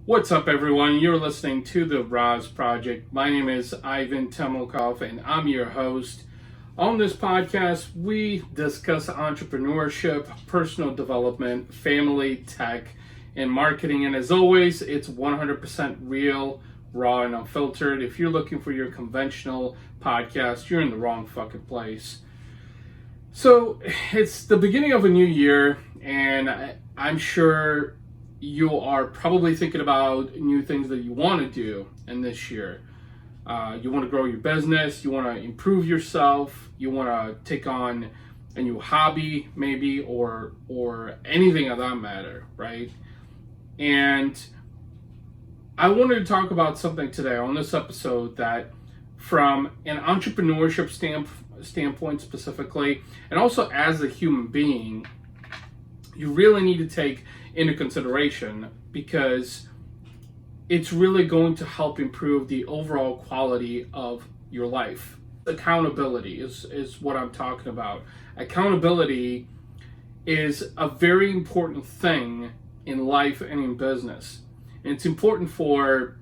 What's up, everyone? You're listening to the RAS Project. My name is Ivan Temilkov, and I'm your host. On this podcast, we discuss entrepreneurship, personal development, family, tech, and marketing. And as always, it's 100% real, raw, and unfiltered. If you're looking for your conventional podcast, you're in the wrong fucking place. So it's the beginning of a new year, and I'm sure you are probably thinking about new things that you want to do in this year. You want to grow your business, you want to improve yourself, you want to take on a new hobby maybe, or anything of that matter, right? And I wanted to talk about something today on this episode that from an entrepreneurship standpoint specifically, and also as a human being, you really need to take into consideration, because it's really going to help improve the overall quality of your life. Accountability is what I'm talking about. Accountability is a very important thing in life and in business. And it's important for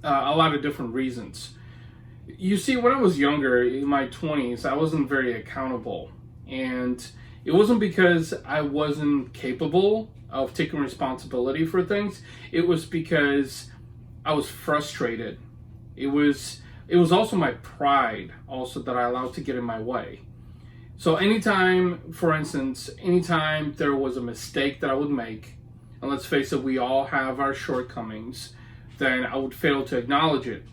a lot of different reasons. You see, when I was younger, in my 20s, I wasn't very accountable. And it wasn't because I wasn't capable of taking responsibility for things. It was because I was frustrated. It was also my pride also that I allowed to get in my way. So anytime, for instance, anytime there was a mistake that I would make, and let's face it, we all have our shortcomings, then I would fail to acknowledge it.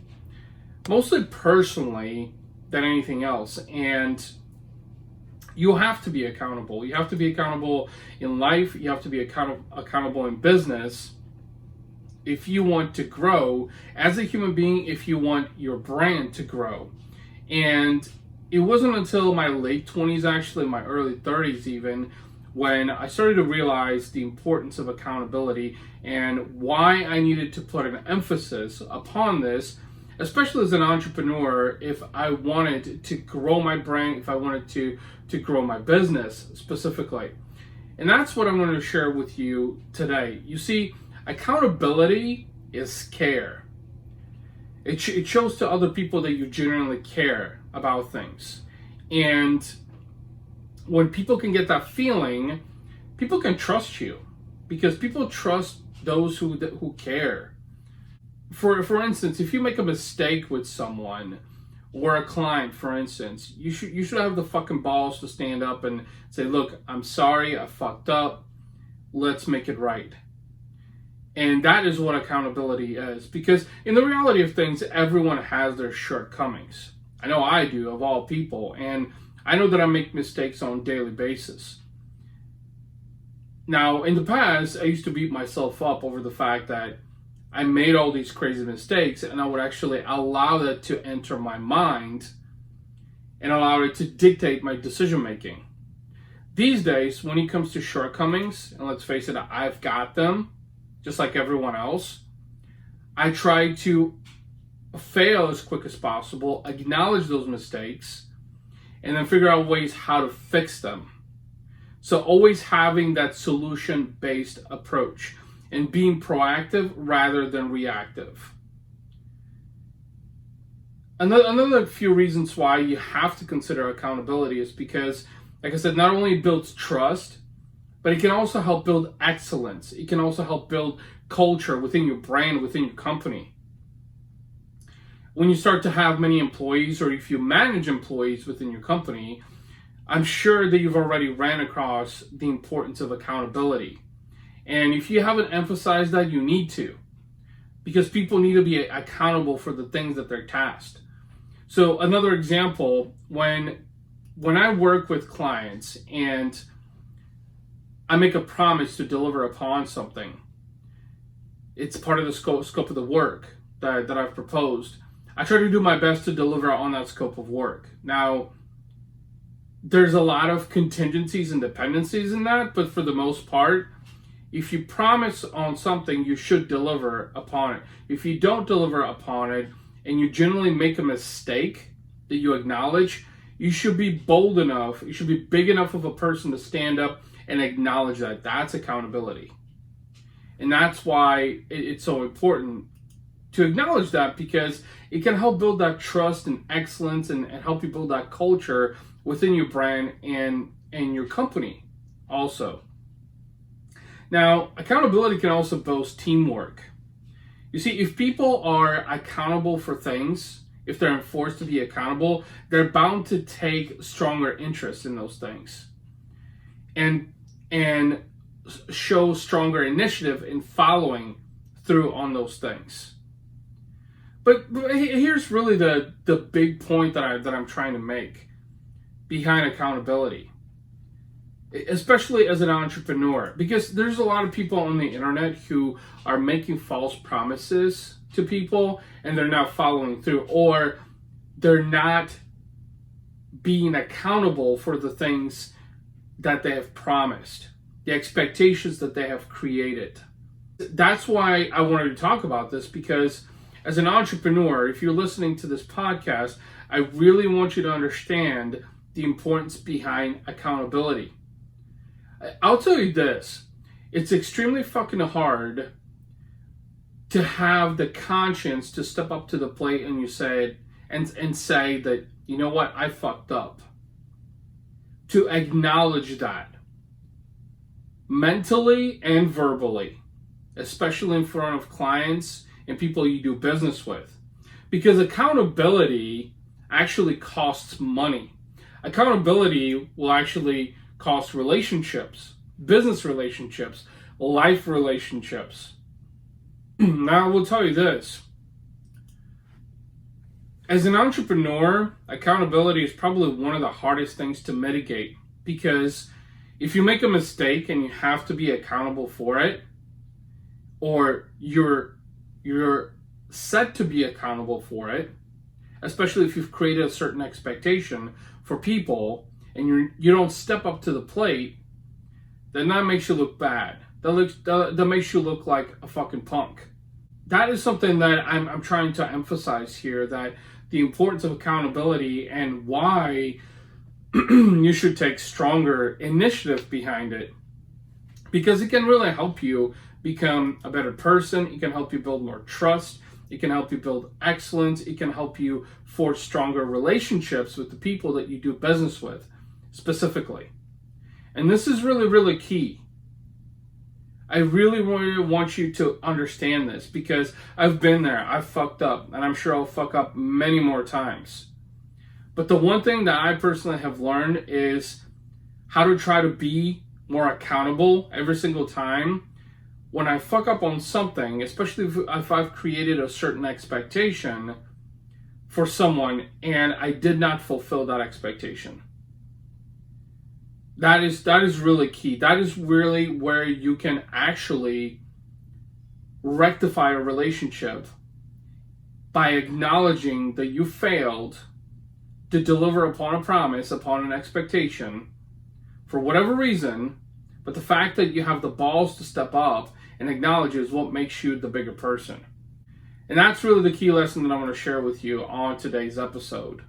Mostly personally than anything else. And you have to be accountable. You have to be accountable in life. You have to be accountable in business if you want to grow as a human being, if you want your brand to grow. And it wasn't until my late 20s, actually my early 30s even, when I started to realize the importance of accountability and why I needed to put an emphasis upon this, especially as an entrepreneur, if I wanted to grow my brand, if I wanted to grow my business specifically. And that's what I'm going to share with you today. You see, accountability is care. It shows to other people that you genuinely care about things. And when people can get that feeling, people can trust you, because people trust those who care. For instance, if you make a mistake with someone or a client, for instance, you should have the fucking balls to stand up and say, look, I'm sorry, I fucked up. Let's make it right. And that is what accountability is, because in the reality of things, everyone has their shortcomings. I know I do, of all people, and I know that I make mistakes on a daily basis. Now, in the past, I used to beat myself up over the fact that I made all these crazy mistakes, and I would actually allow that to enter my mind and allow it to dictate my decision making. These days, when it comes to shortcomings, and let's face it, I've got them, just like everyone else, I try to fail as quick as possible, acknowledge those mistakes, and then figure out ways how to fix them. So always having that solution-based approach and being proactive rather than reactive. Another few reasons why you have to consider accountability is because, like I said, not only it builds trust, but it can also help build excellence. It can also help build culture within your brand, within your company. When you start to have many employees, or if you manage employees within your company, I'm sure that you've already ran across the importance of accountability. And if you haven't emphasized that, you need to, because people need to be accountable for the things that they're tasked. So another example, when I work with clients and I make a promise to deliver upon something, it's part of the scope of the work that I've proposed. I try to do my best to deliver on that scope of work. Now, there's a lot of contingencies and dependencies in that, but for the most part, if you promise on something, you should deliver upon it. If you don't deliver upon it and you generally make a mistake that you acknowledge, you should be bold enough, you should be big enough of a person to stand up and acknowledge that. That's accountability. And that's why it's so important to acknowledge that, because it can help build that trust and excellence and help you build that culture within your brand and your company also. Now, accountability can also boast teamwork. You see, if people are accountable for things, if they're enforced to be accountable, they're bound to take stronger interest in those things and show stronger initiative in following through on those things. But here's really the big point that I'm trying to make behind accountability, especially as an entrepreneur, because there's a lot of people on the internet who are making false promises to people and they're not following through, or they're not being accountable for the things that they have promised, the expectations that they have created. That's why I wanted to talk about this, because as an entrepreneur, if you're listening to this podcast, I really want you to understand the importance behind accountability. I'll tell you this, it's extremely fucking hard to have the conscience to step up to the plate and you say and say that, you know what, I fucked up. To acknowledge that mentally and verbally, especially in front of clients and people you do business with. Because accountability actually costs money. Accountability will actually cost relationships, business relationships, life relationships. Now, I will tell you this. As an entrepreneur, accountability is probably one of the hardest things to mitigate, because if you make a mistake and you have to be accountable for it, or you're set to be accountable for it, especially if you've created a certain expectation for people and you don't step up to the plate, then that makes you look bad. That makes you look like a fucking punk. That is something that I'm trying to emphasize here, that the importance of accountability and why you should take stronger initiative behind it, because it can really help you become a better person. It can help you build more trust. It can help you build excellence. It can help you forge stronger relationships with the people that you do business with specifically. And this is really, really key. I really want you to understand this, because I've been there. I've fucked up, and I'm sure I'll fuck up many more times. But the one thing that I personally have learned is how to try to be more accountable every single time when I fuck up on something, especially if I've created a certain expectation for someone and I did not fulfill that expectation. That is really key. That is really where you can actually rectify a relationship, by acknowledging that you failed to deliver upon a promise, upon an expectation, for whatever reason, but the fact that you have the balls to step up and acknowledge is what makes you the bigger person. And that's really the key lesson that I want to share with you on today's episode.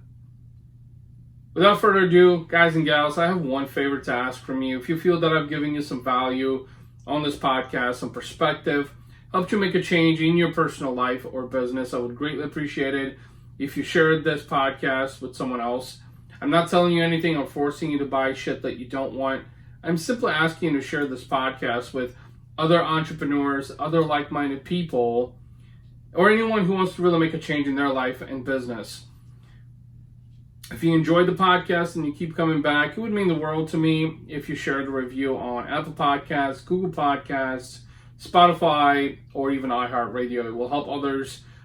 Without further ado, guys and gals, I have one favor to ask from you. If you feel that I've given you some value on this podcast, some perspective, helped you make a change in your personal life or business, I would greatly appreciate it if you shared this podcast with someone else. I'm not telling you anything or forcing you to buy shit that you don't want. I'm simply asking you to share this podcast with other entrepreneurs, other like-minded people, or anyone who wants to really make a change in their life and business. If you enjoyed the podcast and you keep coming back, it would mean the world to me if you shared a review on Apple Podcasts, Google Podcasts, Spotify, or even iHeartRadio. It will help other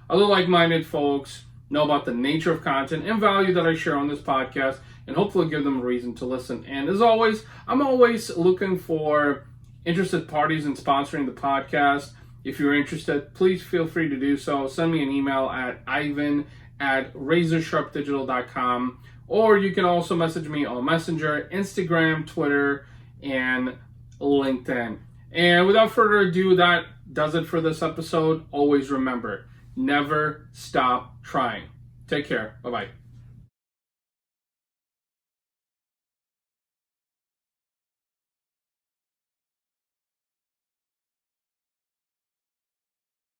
like-minded folks know about the nature of content and value that I share on this podcast, and hopefully give them a reason to listen. And as always, I'm always looking for interested parties in sponsoring the podcast. If you're interested, please feel free to do so. Send me an email at ivan@razorsharpdigital.com, or you can also message me on Messenger, Instagram, Twitter, and LinkedIn. And without further ado, that does it for this episode. Always remember, never stop trying. Take care. Bye-bye.